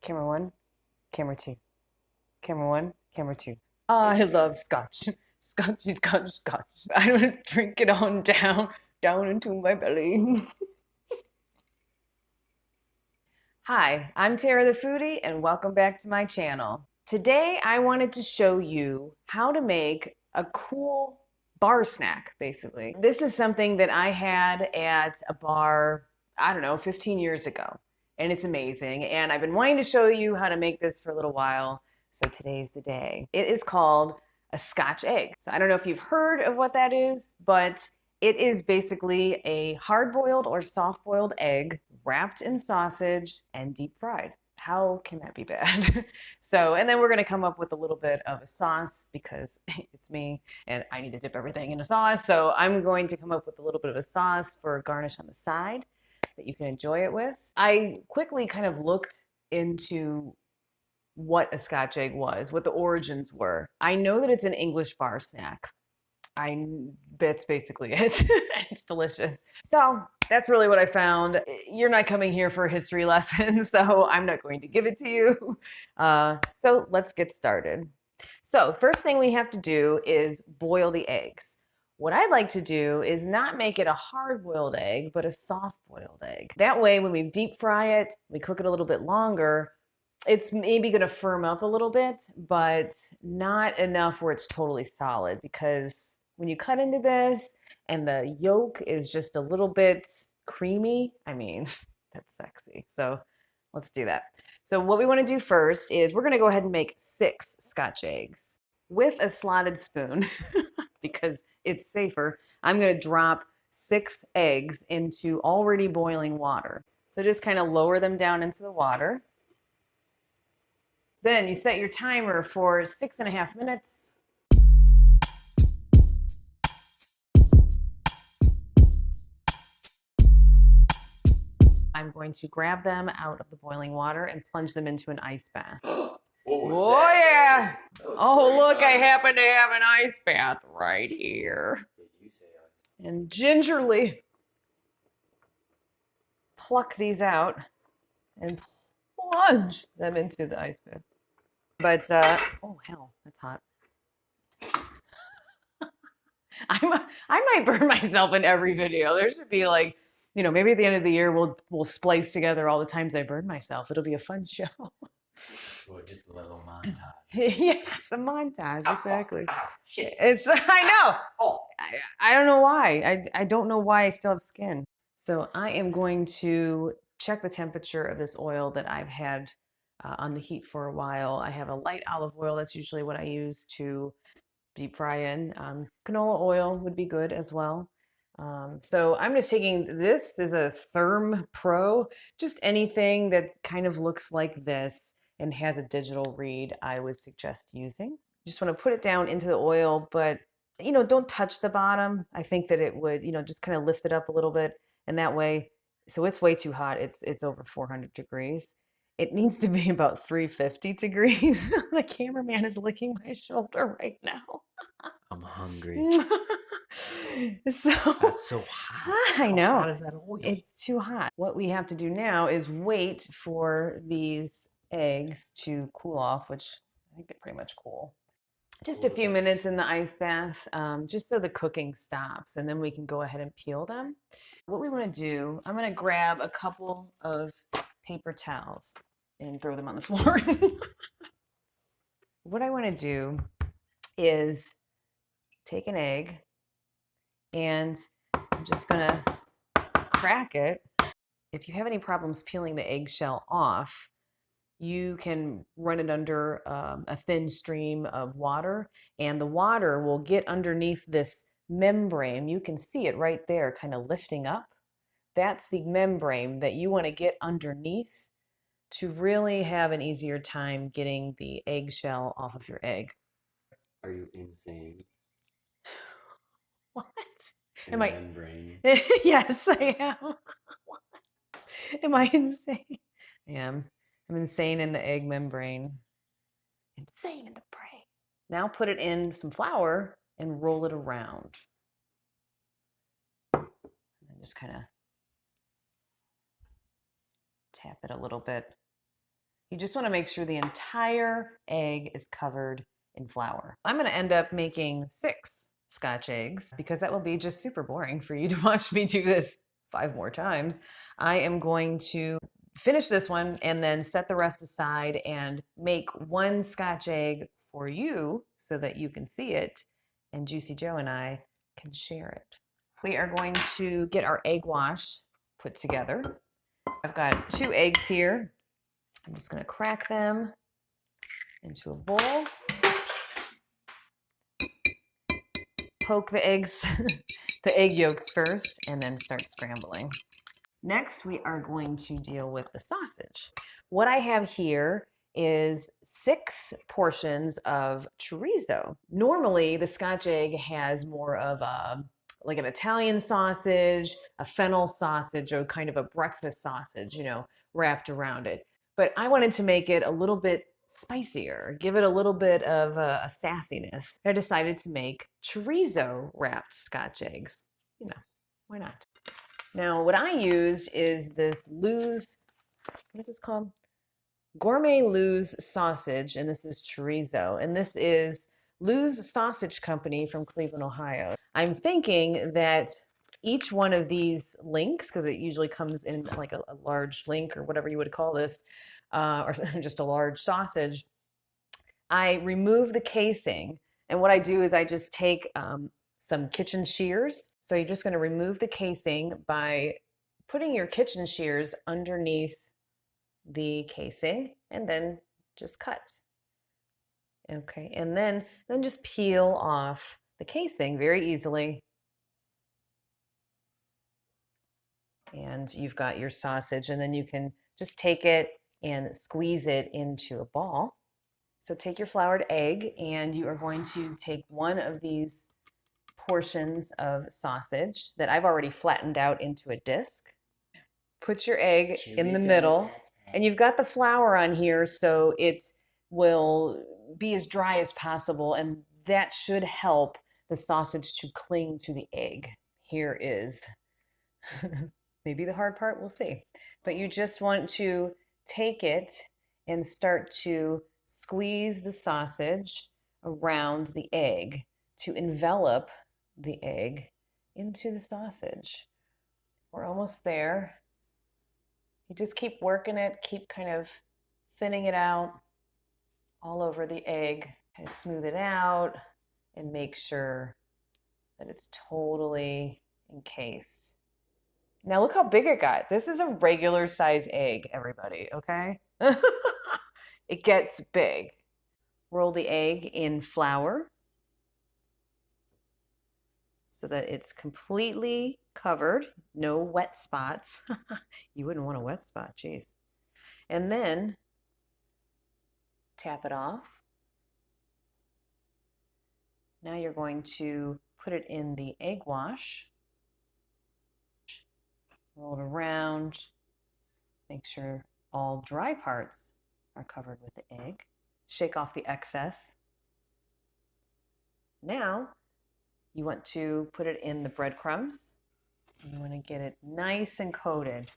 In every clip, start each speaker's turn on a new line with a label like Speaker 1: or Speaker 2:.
Speaker 1: Camera one, camera two. Camera one, camera two. I love scotch. Scotchy, scotch, scotch. I want to drink it on down into my belly. Hi, I'm Tara the Foodie, and welcome back to my channel. Today, I wanted to show you how to make a cool bar snack, basically. This is something that I had at a bar, I don't know, 15 years ago, and it's amazing. And I've been wanting to show you how to make this for a little while, so today's the day. It is called a Scotch egg. So I don't know if you've heard of what that is, but it is basically a hard-boiled or soft-boiled egg wrapped in sausage and deep fried. How can that be bad? And then we're gonna come up with a little bit of a sauce because it's me and I need to dip everything in a sauce. So I'm going to come up with a little bit of a sauce for garnish on the side that you can enjoy it with. I quickly kind of looked into what a Scotch egg was, what the origins were. I know that it's an English bar snack. That's basically it. It's delicious. So that's really what I found. You're not coming here for a history lesson, so I'm not going to give it to you. So let's get started. So first thing we have to do is boil the eggs. What I'd like to do is not make it a hard-boiled egg, but a soft-boiled egg. That way, when we deep fry it, we cook it a little bit longer, it's maybe gonna firm up a little bit, but not enough where it's totally solid, because when you cut into this and the yolk is just a little bit creamy, I mean, that's sexy. So let's do that. So what we wanna do first is we're gonna go ahead and make 6 Scotch eggs with a slotted spoon because it's safer. I'm gonna drop 6 eggs into already boiling water. So just kind of lower them down into the water. Then you set your timer for 6.5 minutes. I'm going to grab them out of the boiling water and plunge them into an ice bath. Oh yeah! Oh look, I happen to have an ice bath right here. And gingerly pluck these out and plunge them into the ice bath. But, oh hell, that's hot. I might burn myself in every video. There should be like, maybe at the end of the year we'll splice together all the times I burned myself. It'll be a fun show.
Speaker 2: Or just a little montage.
Speaker 1: Yes, a montage, exactly.
Speaker 2: Shit.
Speaker 1: I know.
Speaker 2: Oh.
Speaker 1: I don't know why. I don't know why I still have skin. So I am going to check the temperature of this oil that I've had on the heat for a while. I have a light olive oil. That's usually what I use to deep fry in. Canola oil would be good as well. So I'm just taking, this is a Therm Pro, just anything that kind of looks like this and has a digital read, I would suggest using. Just want to put it down into the oil, but don't touch the bottom. I think that it would, just kind of lift it up a little bit, and that way, so it's way too hot. It's over 400 degrees. It needs to be about 350 degrees. The cameraman is licking my shoulder right now.
Speaker 2: I'm hungry. That's so hot.
Speaker 1: I know.
Speaker 2: How hot is that oil?
Speaker 1: It's too hot. What we have to do now is wait for these eggs to cool off, which I think they're pretty much cool. Just a few minutes in the ice bath, just so the cooking stops, and then we can go ahead and peel them. What we want to do, I'm going to grab a couple of paper towels and throw them on the floor. What I want to do is take an egg, and I'm just going to crack it. If you have any problems peeling the eggshell off, you can run it under a thin stream of water, and the water will get underneath this membrane. You can see it right there kind of lifting up. That's the membrane that you want to get underneath to really have an easier time getting the eggshell off of your egg.
Speaker 2: Are you insane?
Speaker 1: What?
Speaker 2: Am I? Membrane.
Speaker 1: Yes, I am. Am I insane? I am. I'm insane in the egg membrane. Insane in the brain. Now put it in some flour and roll it around. And just kind of tap it a little bit. You just want to make sure the entire egg is covered in flour. I'm going to end up making 6 Scotch eggs because that will be just super boring for you to watch me do this 5 more times. I am going to finish this one and then set the rest aside and make 1 Scotch egg for you so that you can see it and Juicy Joe and I can share it. We are going to get our egg wash put together. I've got 2 eggs here. I'm just going to crack them into a bowl. Poke the eggs, the egg yolks first, and then start scrambling. Next, we are going to deal with the sausage. What I have here is 6 portions of chorizo. Normally, the Scotch egg has more of like an Italian sausage, a fennel sausage, or kind of a breakfast sausage, wrapped around it. But I wanted to make it a little bit spicier, give it a little bit of a sassiness. I decided to make chorizo wrapped Scotch eggs. Why not? Now, what I used is this Lou's, what is this called? Gourmet Lou's sausage, and this is chorizo. And this is Lou's Sausage Company from Cleveland, Ohio. I'm thinking that each one of these links, because it usually comes in like a large link or whatever you would call this, or just a large sausage, I remove the casing. And what I do is I just take some kitchen shears. So you're just going to remove the casing by putting your kitchen shears underneath the casing and then just cut. Okay, and then just peel off the casing very easily. And you've got your sausage, and then you can just take it and squeeze it into a ball. So take your floured egg, and you are going to take one of these portions of sausage that I've already flattened out into a disc. Put your egg in the middle, and you've got the flour on here so it will be as dry as possible, and that should help the sausage to cling to the egg. Here is maybe the hard part, we'll see. But you just want to take it and start to squeeze the sausage around the egg to envelop the egg into the sausage. We're almost there. You just keep working it, keep kind of thinning it out all over the egg. Kind of smooth it out and make sure that it's totally encased. Now look how big it got. This is a regular size egg, everybody, okay? It gets big. Roll the egg in flour so that it's completely covered, no wet spots. You wouldn't want a wet spot, geez. And then tap it off. Now you're going to put it in the egg wash. Roll it around. Make sure all dry parts are covered with the egg. Shake off the excess. Now you want to put it in the breadcrumbs. You want to get it nice and coated.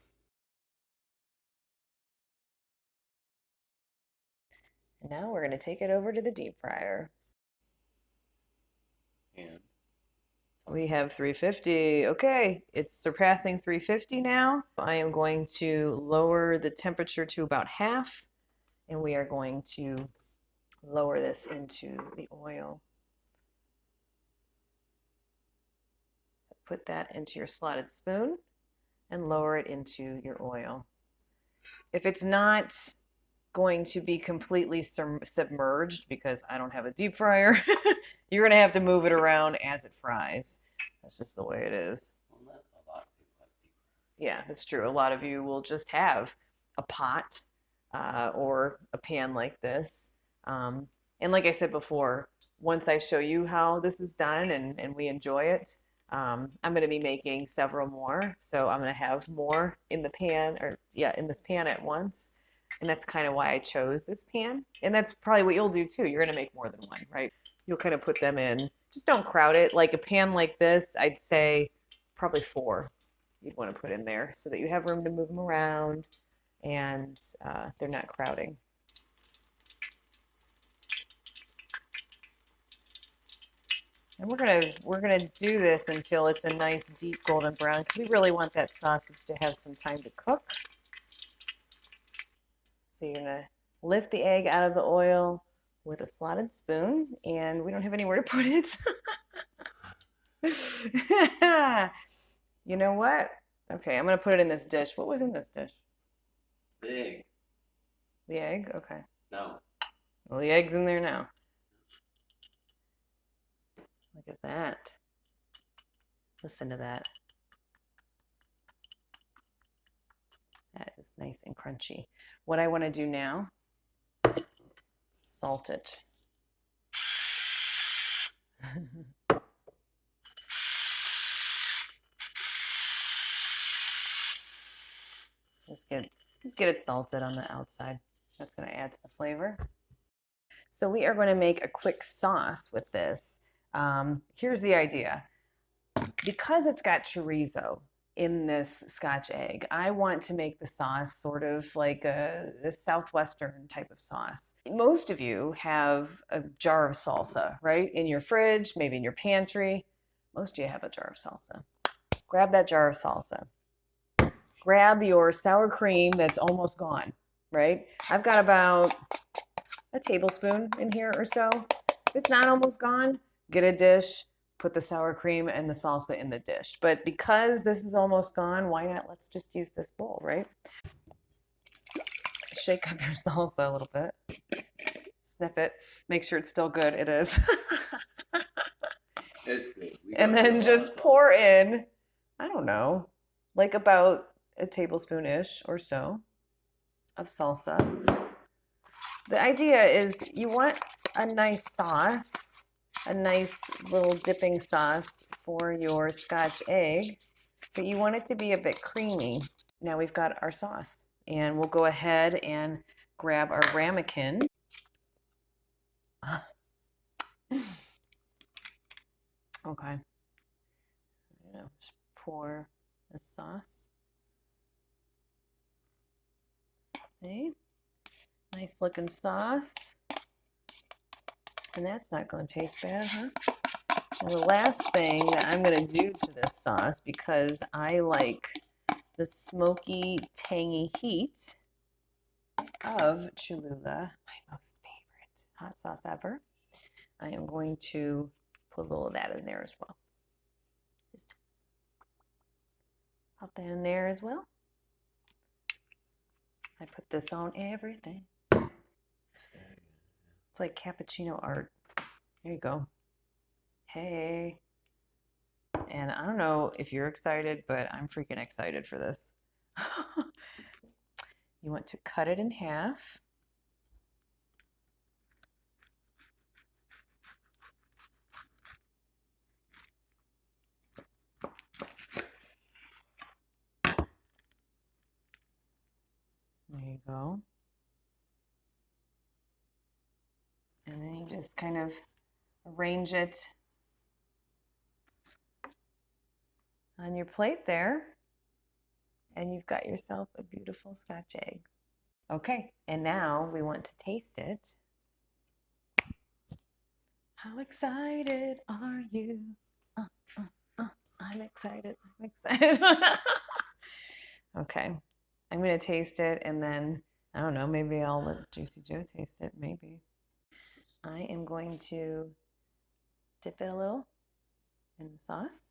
Speaker 1: And now we're going to take it over to the deep fryer.
Speaker 2: And
Speaker 1: we have 350. Okay, it's surpassing 350 now. I am going to lower the temperature to about half, and we are going to lower this into the oil. So put that into your slotted spoon and lower it into your oil. If it's not going to be completely submerged, because I don't have a deep fryer, you're going to have to move it around as it fries. That's just the way it is. Yeah, that's true. A lot of you will just have a pot or a pan like this. And like I said before, once I show you how this is done and we enjoy it, I'm going to be making several more. So I'm going to have more in the pan, or in this pan at once. And that's kind of why I chose this pan. And that's probably what you'll do too. You're going to make more than one, right? You'll kind of put them in. Just don't crowd it. Like a pan like this, I'd say probably 4 you'd want to put in there so that you have room to move them around and they're not crowding. And we're gonna do this until it's a nice deep golden brown because we really want that sausage to have some time to cook. So you're gonna lift the egg out of the oil with a slotted spoon, and we don't have anywhere to put it. You know what? Okay, I'm gonna put it in this dish. What was in this dish?
Speaker 2: The egg.
Speaker 1: The egg? Okay.
Speaker 2: No.
Speaker 1: Well, the egg's in there now. Look at that. Listen to that. That is nice and crunchy. What I want to do now, salt it. Just get it salted on the outside. That's going to add to the flavor. So we are going to make a quick sauce with this. Here's the idea. Because it's got chorizo in this Scotch egg, I want to make the sauce sort of like a Southwestern type of sauce. Most of you have a jar of salsa, right? In your fridge, maybe in your pantry. Most of you have a jar of salsa. Grab that jar of salsa. Grab your sour cream that's almost gone, right? I've got about a tablespoon in here or so. If it's not almost gone, get a dish, put the sour cream and the salsa in the dish. But because this is almost gone, why not? Let's just use this bowl, right? Shake up your salsa a little bit. Sniff it. Make sure it's still good. It is.
Speaker 2: It's good.
Speaker 1: And then just pour in, I don't know, like about a tablespoon-ish or so of salsa. The idea is you want a nice sauce, a nice little dipping sauce for your Scotch egg, but you want it to be a bit creamy. Now we've got our sauce, and we'll go ahead and grab our ramekin. Okay. Just pour the sauce. Okay. Nice looking sauce. And that's not going to taste bad, huh? And the last thing that I'm going to do to this sauce, because I like the smoky, tangy heat of Cholula, my most favorite hot sauce ever, I am going to put a little of that in there as well. Just pop that in there as well. I put this on everything. It's like cappuccino art. There you go. Hey. And I don't know if you're excited, but I'm freaking excited for this. You want to cut it in half. There you go. And then you just kind of arrange it on your plate there. And you've got yourself a beautiful Scotch egg. Okay, and now we want to taste it. How excited are you? I'm excited. I'm excited. Okay, I'm going to taste it, and then, I don't know, maybe I'll let Juicy Joe taste it, maybe. I am going to dip it a little in the sauce.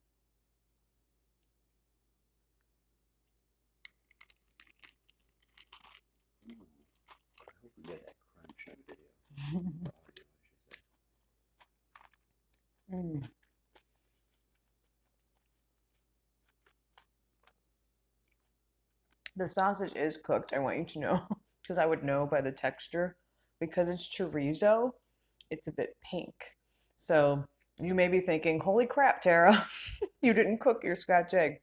Speaker 2: I hope we get that crunch on video.
Speaker 1: The sausage is cooked, I want you to know, because I would know by the texture. Because it's chorizo, it's a bit pink. So you may be thinking, holy crap, Tara, you didn't cook your Scotch egg.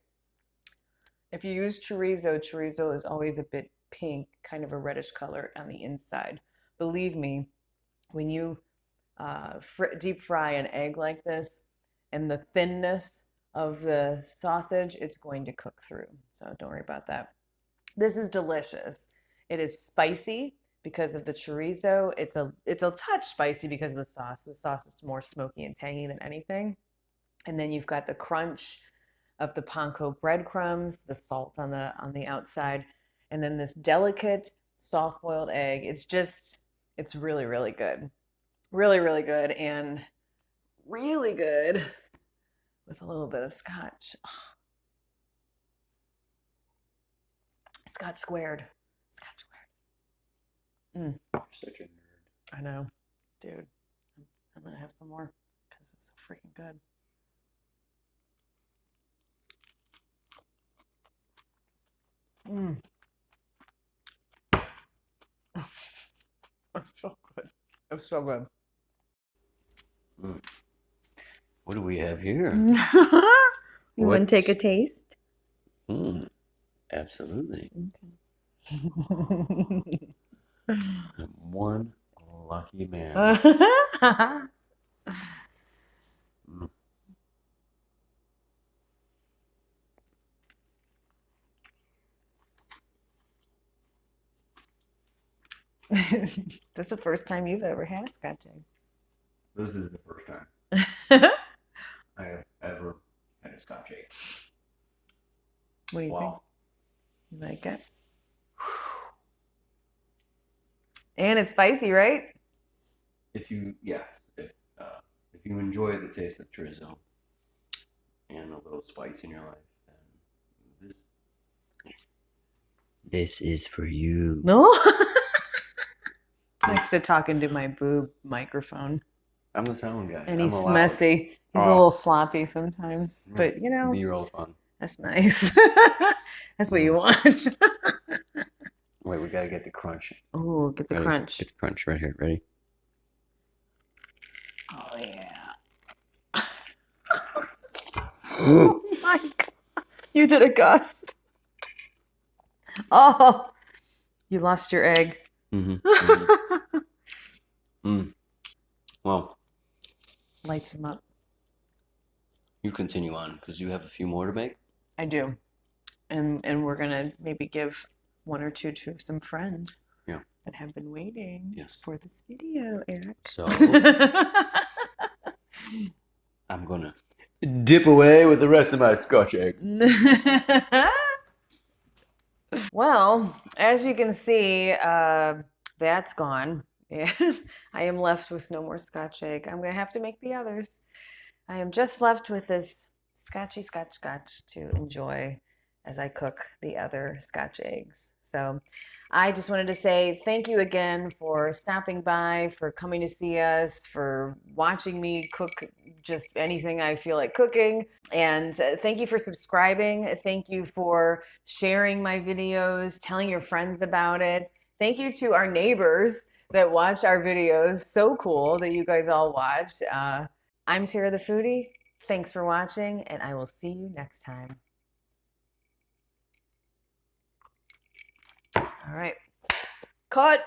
Speaker 1: If you use chorizo, chorizo is always a bit pink, kind of a reddish color on the inside. Believe me, when you deep fry an egg like this and the thinness of the sausage, it's going to cook through. So don't worry about that. This is delicious. It is spicy. because of the chorizo. It's a touch spicy because of the sauce. The sauce is more smoky and tangy than anything. And then you've got the crunch of the panko breadcrumbs, the salt on the outside, and then this delicate soft-boiled egg. It's really, really good. Really, really good, and really good with a little bit of scotch. Scotch squared. Scotch squared.
Speaker 2: You're such a nerd.
Speaker 1: I know, dude. I'm gonna have some more because it's so freaking good. It's so good. It's so good.
Speaker 2: What do we have here?
Speaker 1: You want to take a taste?
Speaker 2: Absolutely.
Speaker 1: Okay.
Speaker 2: I'm one lucky man.
Speaker 1: That's the first time you've ever had a Scotch egg.
Speaker 2: This is the first time I have ever had a Scotch egg.
Speaker 1: What do you think?
Speaker 2: Wow.
Speaker 1: You like it? And it's spicy, right?
Speaker 2: If you enjoy the taste of chorizo and a little spice in your life, then this is for you.
Speaker 1: No. Next to talking to my boob microphone.
Speaker 2: I'm the sound guy.
Speaker 1: And he's
Speaker 2: I'm allowed.
Speaker 1: messy. He's a little sloppy sometimes. But you know,
Speaker 2: B-roll fun.
Speaker 1: that's nice. That's what you want.
Speaker 2: Wait, we gotta get the crunch.
Speaker 1: Oh, get the
Speaker 2: Ready?
Speaker 1: crunch.
Speaker 2: Get the crunch right here. Ready?
Speaker 1: Oh yeah. Oh my God. You did a Gus. Oh, you lost your egg.
Speaker 2: Well,
Speaker 1: Lights him up.
Speaker 2: you continue on because you have a few more to make.
Speaker 1: I do. And we're gonna maybe give one or two to some friends that have been waiting for this video, Eric.
Speaker 2: So I'm gonna dip away with the rest of my Scotch egg.
Speaker 1: Well, as you can see, that's gone. I am left with no more Scotch egg. I'm gonna have to make the others. I am just left with this scotchy scotch to enjoy as I cook the other Scotch eggs. So I just wanted to say thank you again for stopping by, for coming to see us, for watching me cook just anything I feel like cooking. And thank you for subscribing. Thank you for sharing my videos, telling your friends about it. Thank you to our neighbors that watch our videos. So cool that you guys all watch. I'm Tara the Foodie. Thanks for watching, and I will see you next time. All right. Cut.